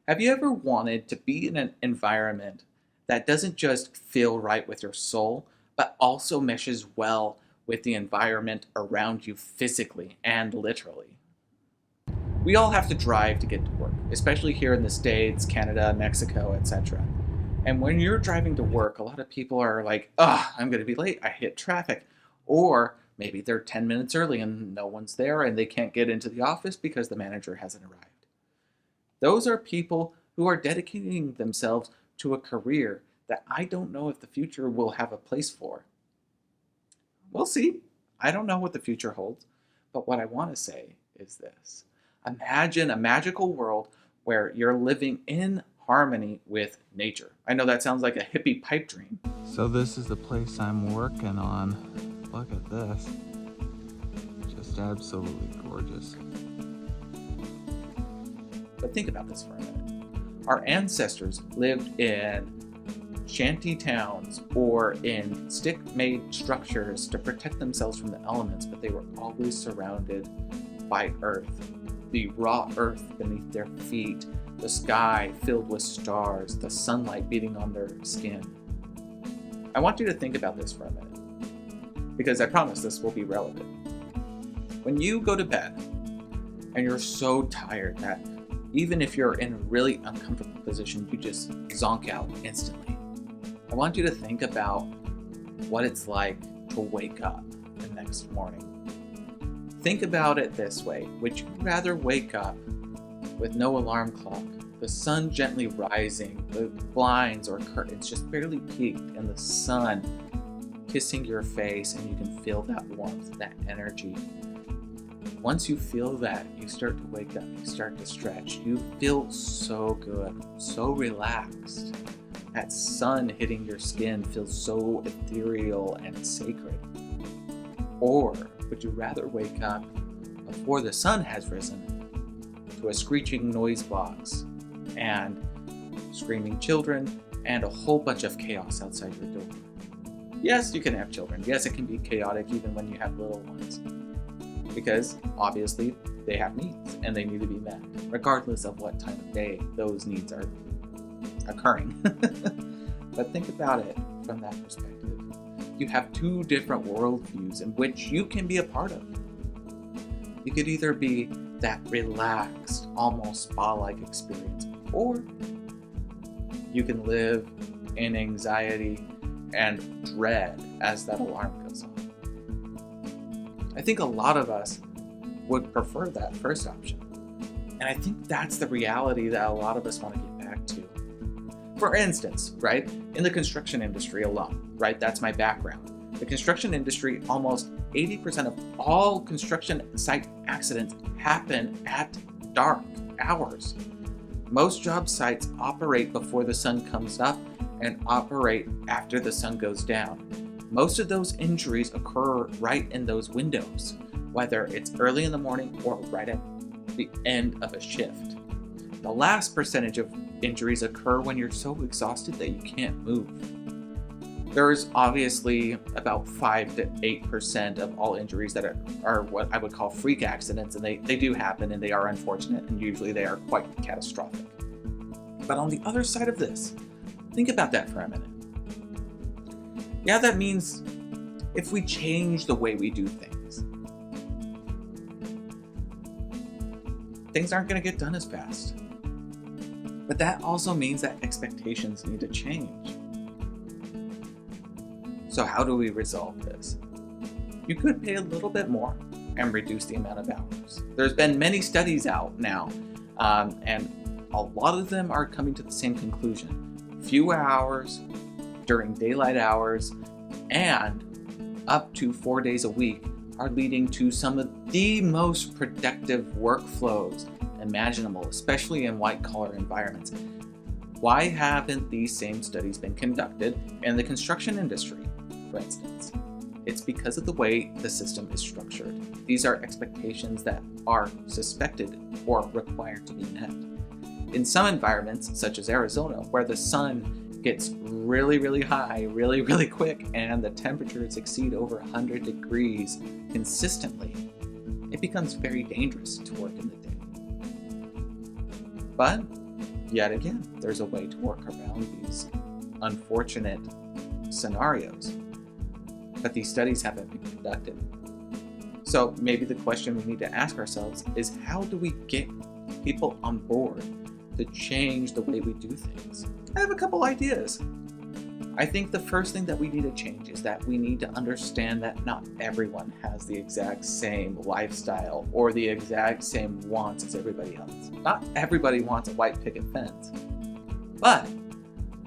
Have you ever wanted to be in an environment that doesn't just feel right with your soul, but also meshes well with the environment around you physically and literally? We all have to drive to get to work, especially here in the States, Canada, Mexico, etc. And when you're driving to work, a lot of people are like, I'm going to be late. I hit traffic. Or maybe they're 10 minutes early and no one's there and they can't get into the office because the manager hasn't arrived. Those are people who are dedicating themselves to a career that I don't know if the future will have a place for. We'll see. I don't know what the future holds, but what I want to say is this. Imagine a magical world where you're living in harmony with nature. I know that sounds like a hippie pipe dream. So this is the place I'm working on. Look at this. Just absolutely gorgeous. But think about this for a minute. Our ancestors lived in shanty towns or in stick-made structures to protect themselves from the elements, but they were always surrounded by earth. The raw earth beneath their feet, the sky filled with stars, the sunlight beating on their skin. I want you to think about this for a minute, because I promise this will be relevant. When you go to bed and you're so tired that even if you're in a really uncomfortable position, you just zonk out instantly. I want you to think about what it's like to wake up the next morning. Think about it this way. Would you rather wake up with no alarm clock, the sun gently rising, the blinds or curtains just barely peaked, and the sun kissing your face, and you can feel that warmth, that energy? Once you feel that, you start to wake up, you start to stretch, you feel so good, so relaxed. That sun hitting your skin feels so ethereal and sacred. Or would you rather wake up before the sun has risen to a screeching noise box and screaming children and a whole bunch of chaos outside your door? Yes, you can have children. Yes, it can be chaotic even when you have little ones, because obviously they have needs and they need to be met, regardless of what time of day those needs are occurring. But think about it from that perspective. You have two different worldviews in which you can be a part of. You could either be that relaxed, almost spa-like experience, or you can live in anxiety and dread as that alarm goes off. I think a lot of us would prefer that first option. And I think that's the reality that a lot of us want to get back to. For instance, right, in the construction industry alone, right, that's my background. The construction industry, almost 80% of all construction site accidents happen at dark hours. Most job sites operate before the sun comes up and operate after the sun goes down. Most of those injuries occur right in those windows, whether it's early in the morning or right at the end of a shift. The last percentage of injuries occur when you're so exhausted that you can't move. There's obviously about 5 to 8% of all injuries that are what I would call freak accidents, and they do happen and they are unfortunate, and usually they are quite catastrophic. But on the other side of this, think about that for a minute. Yeah, that means if we change the way we do things, things aren't going to get done as fast. But that also means that expectations need to change. So how do we resolve this? You could pay a little bit more and reduce the amount of hours. There's been many studies out now, and a lot of them are coming to the same conclusion. Fewer hours during daylight hours and up to 4 days a week are leading to some of the most productive workflows imaginable, especially in white-collar environments. Why haven't these same studies been conducted in the construction industry, for instance? It's because of the way the system is structured. These are expectations that are suspected or required to be met. In some environments, such as Arizona, where the sun gets really, really high, really, really quick, and the temperatures exceed over 100 degrees consistently, it becomes very dangerous to work in the day. But yet again, there's a way to work around these unfortunate scenarios. But these studies haven't been conducted. So maybe the question we need to ask ourselves is, how do we get people on board to change the way we do things? I have a couple ideas. I think the first thing that we need to change is that we need to understand that not everyone has the exact same lifestyle or the exact same wants as everybody else. Not everybody wants a white picket fence, but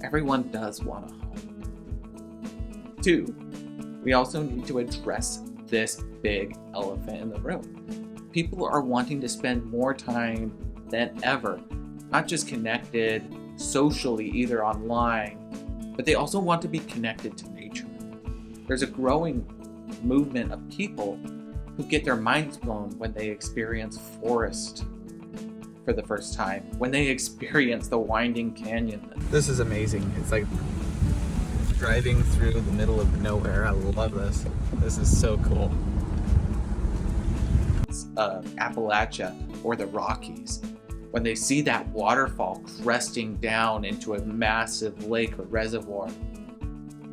everyone does want a home. 2, we also need to address this big elephant in the room. People are wanting to spend more time than ever, not just connected socially, either online, but they also want to be connected to nature. There's a growing movement of people who get their minds blown when they experience forest for the first time, when they experience the winding canyon. This is amazing. It's like driving through the middle of nowhere. I love this. This is so cool. Appalachia or the Rockies, when they see that waterfall cresting down into a massive lake or reservoir,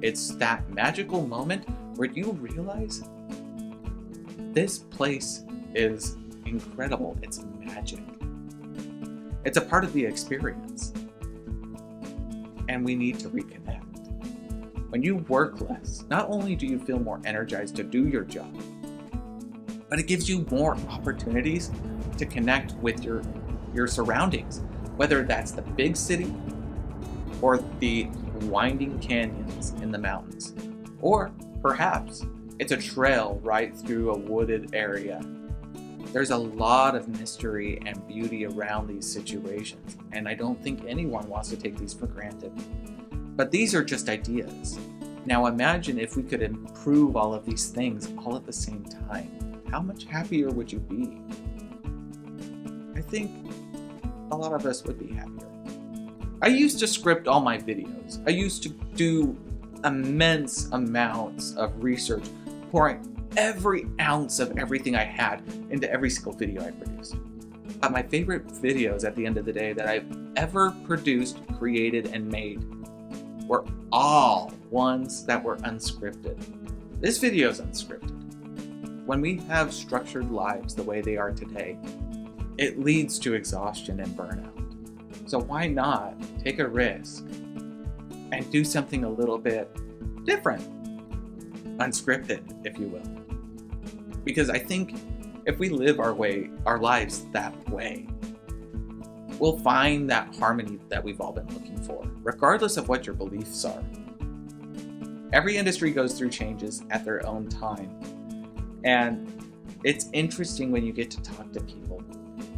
it's that magical moment where you realize this place is incredible. It's magic. It's a part of the experience. And we need to reconnect. When you work less, not only do you feel more energized to do your job, but it gives you more opportunities to connect with your surroundings, whether that's the big city or the winding canyons in the mountains, or perhaps it's a trail right through a wooded area. There's a lot of mystery and beauty around these situations, and I don't think anyone wants to take these for granted. But these are just ideas. Now imagine if we could improve all of these things all at the same time. How much happier would you be? I think a lot of us would be happier. I used to script all my videos. I used to do immense amounts of research, pouring every ounce of everything I had into every single video I produced. But my favorite videos at the end of the day that I've ever produced, created, and made were all ones that were unscripted. This video is unscripted. When we have structured lives the way they are today, it leads to exhaustion and burnout. So why not take a risk and do something a little bit different, unscripted, if you will? Because I think if we live our lives that way, we'll find that harmony that we've all been looking for, regardless of what your beliefs are. Every industry goes through changes at their own time. And it's interesting when you get to talk to people,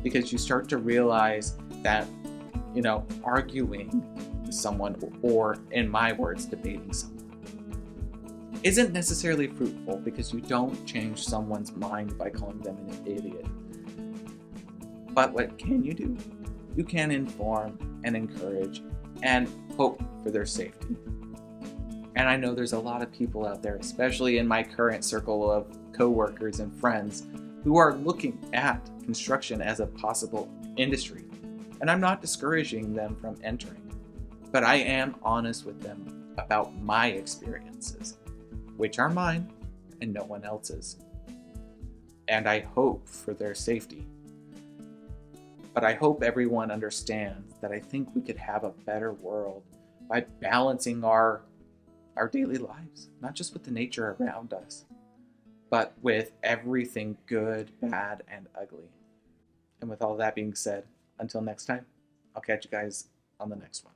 because you start to realize that, arguing with someone, or in my words, debating someone, isn't necessarily fruitful, because you don't change someone's mind by calling them an idiot. But what can you do? You can inform and encourage and hope for their safety. And I know there's a lot of people out there, especially in my current circle of coworkers and friends, who are looking at construction as a possible industry. And I'm not discouraging them from entering, but I am honest with them about my experiences, which are mine and no one else's. And I hope for their safety. But I hope everyone understands that I think we could have a better world by balancing our daily lives, not just with the nature around us, but with everything good, bad, and ugly. And with all that being said, until next time, I'll catch you guys on the next one.